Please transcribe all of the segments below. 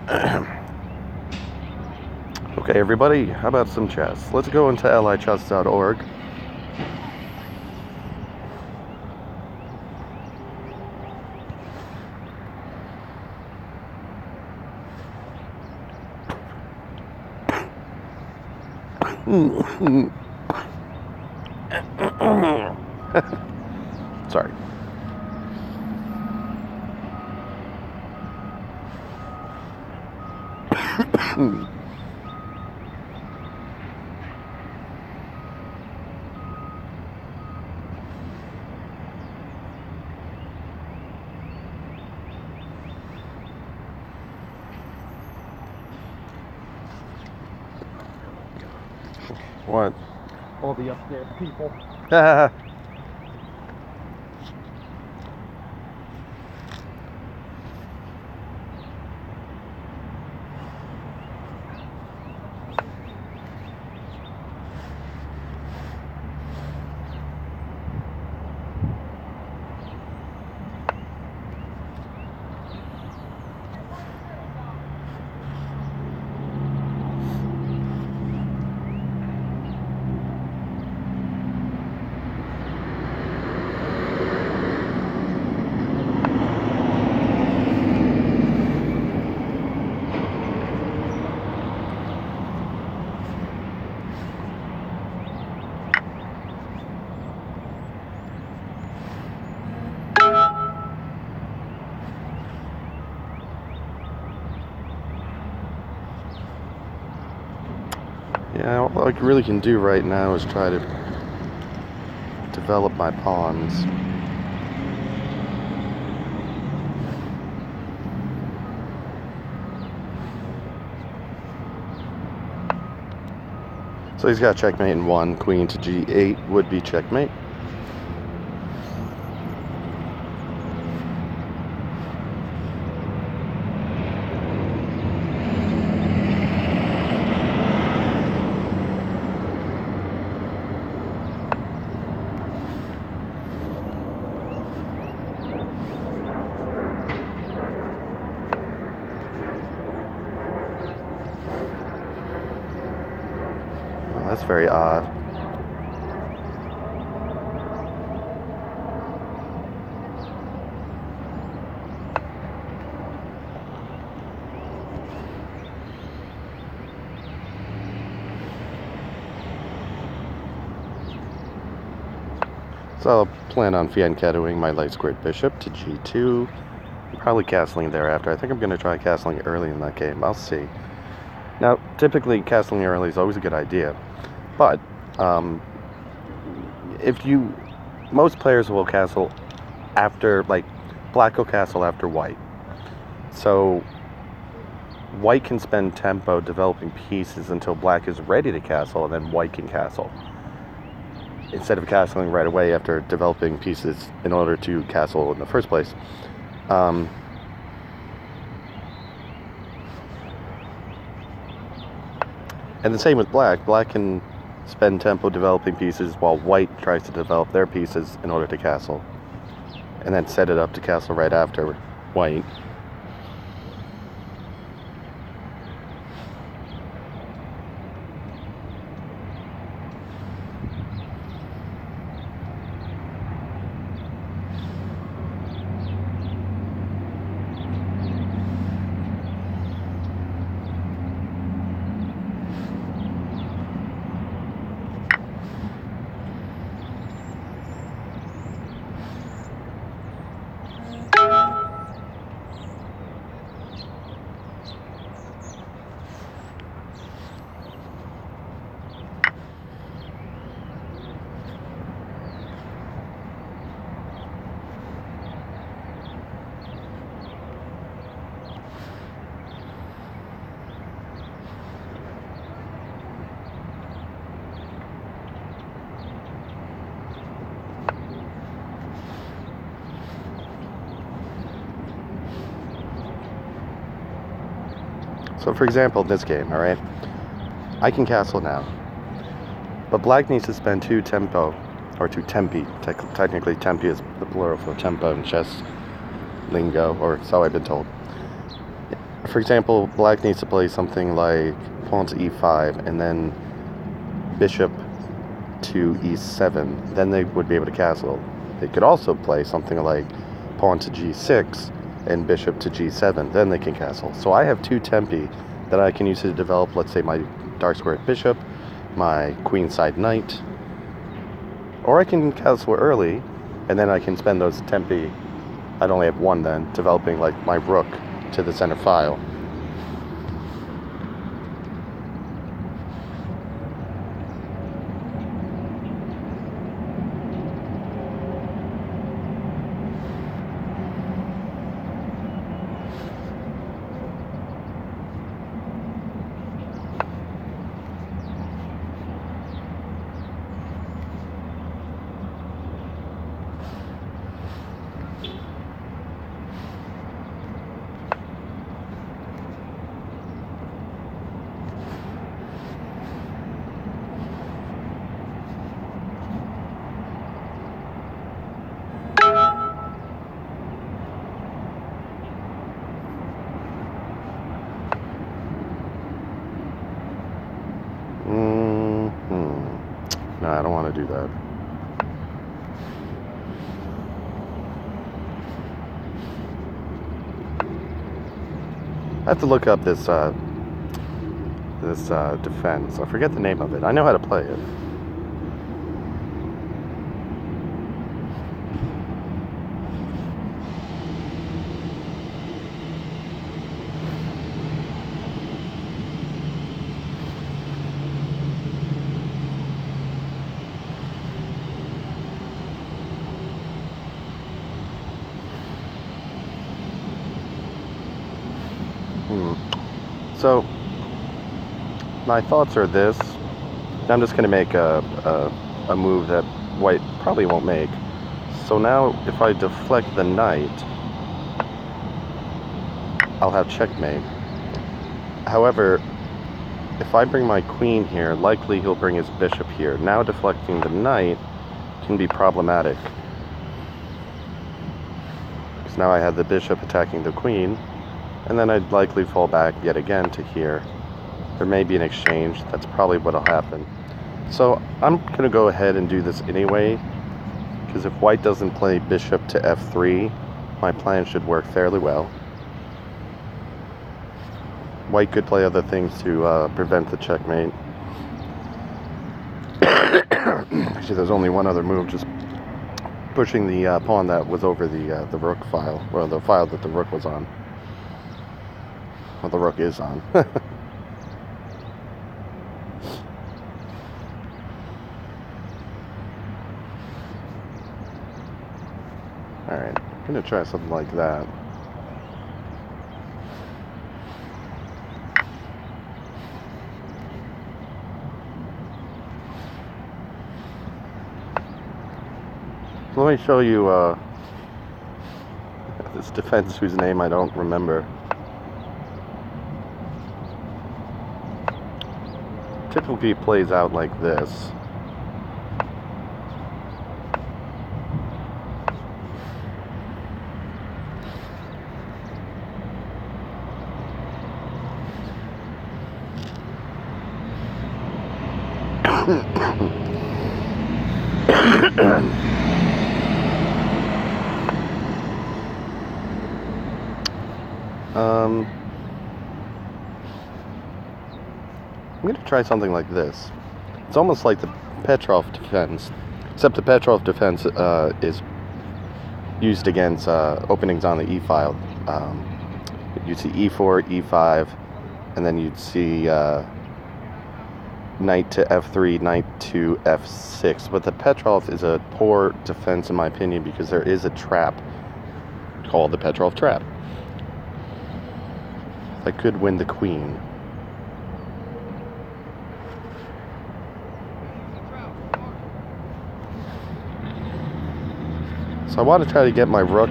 Okay, everybody, how about some chess? Let's go into lichess.org. Sorry. What? All the upstairs people. Yeah, all I really can do right now is try to develop my pawns. So he's got checkmate in 1, queen to g8 would be checkmate. Well, that's very odd. So I'll plan on fianchettoing my light squared bishop to g2. Probably castling thereafter. I think I'm going to try castling early in that game. I'll see. Now, typically castling early is always a good idea. But, most players will castle after, like, black will castle after white. So, white can spend tempo developing pieces until black is ready to castle, and then white can castle. Instead of castling right away after developing pieces in order to castle in the first place. And the same with black. Black can spend tempo developing pieces while white tries to develop their pieces in order to castle. And then set it up to castle right after white. So for example, this game, alright? I can castle now. But black needs to spend 2 tempo, or 2 tempi. Technically, tempi is the plural for tempo in chess lingo, or so I've been told. for example, black needs to play something like pawn to e5 and then bishop to e7, then they would be able to castle. They could also play something like pawn to g6 and bishop to g7, then they can castle. So I have two tempi that I can use to develop, let's say, my dark square bishop, my queenside knight, or I can castle early, and then I can spend those tempi, I'd only have one then, developing like my rook to the center file. No, I don't want to do that. I have to look up this defense. I forget the name of it. I know how to play it. So, my thoughts are this. I'm just going to make a move that white probably won't make. So now, if I deflect the knight, I'll have checkmate. However, if I bring my queen here, likely he'll bring his bishop here. Now deflecting the knight can be problematic, because now I have the bishop attacking the queen, and then I'd likely fall back yet again to here. There may be an exchange. That's probably what'll happen. So I'm going to go ahead and do this anyway, because if white doesn't play bishop to f3, my plan should work fairly well. White could play other things to prevent the checkmate. Actually, there's only one other move, just pushing the pawn that was over the rook file, or the file that the rook was on. Well, the rook is on. Alright, I'm going to try something like that. So let me show you this defense whose name I don't remember. Typically it plays out like this. I'm going to try something like this. It's almost like the Petrov defense, except the Petrov defense is used against openings on the e-file. You'd see e4, e5, and then you'd see knight to f3, knight to f6. But the Petrov is a poor defense in my opinion, because there is a trap called the Petrov trap that could win the queen. So I want to try to get my rook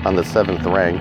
on the 7th rank.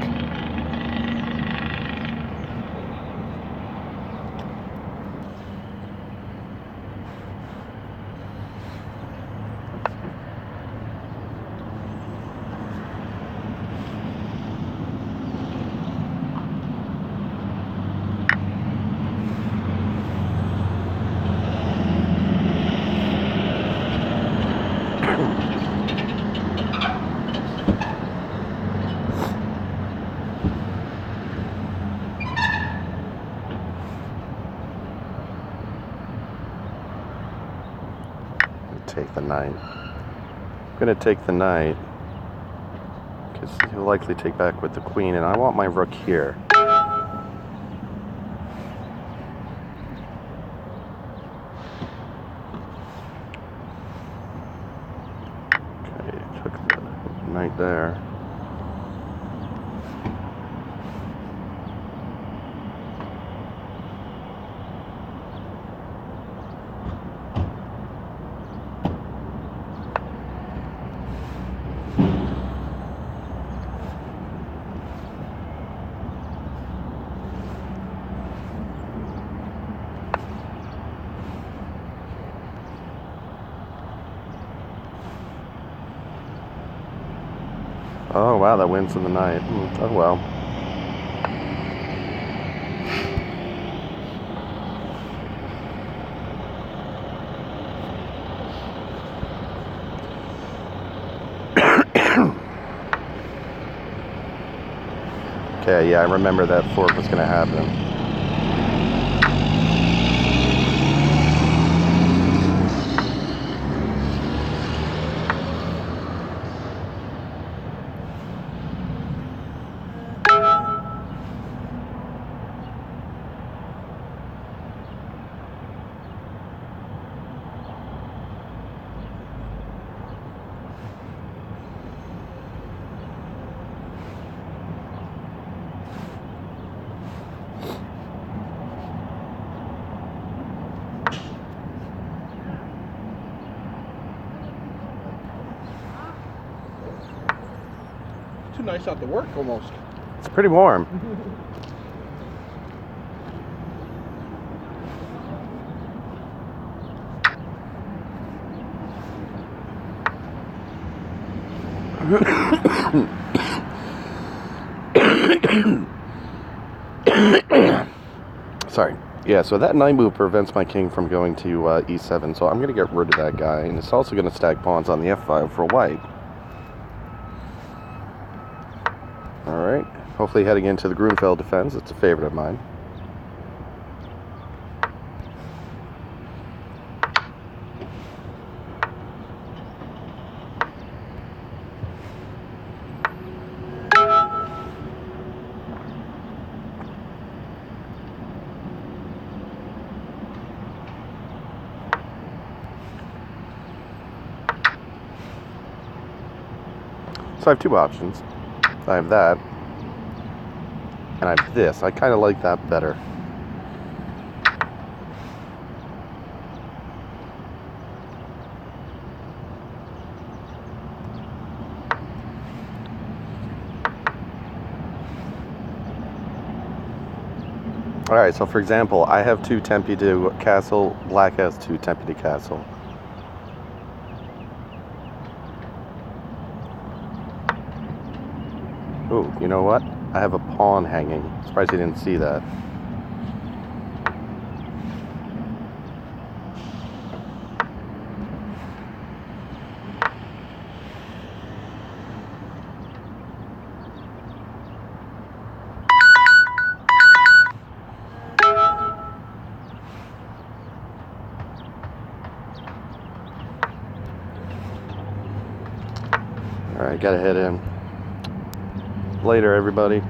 take the knight. I'm going to take the knight because he'll likely take back with the queen, and I want my rook here. Okay, took the knight there. Oh wow, that wins in the night. Oh well. Okay, yeah, I remember that fork was going to happen. Too nice out to work almost. It's pretty warm. Sorry. Yeah, so that knight move prevents my king from going to e7, so I'm going to get rid of that guy, and it's also going to stack pawns on the f5 for white. Alright, hopefully heading into the Grunfeld defense. It's a favorite of mine. So I have two options. I have that, and I have this. I kind of like that better. Alright, so for example, I have 2 tempi to castle, black has 2 tempi to castle. Ooh, you know what? I have a pawn hanging. Surprised you didn't see that. Alright, gotta head in. Later, everybody.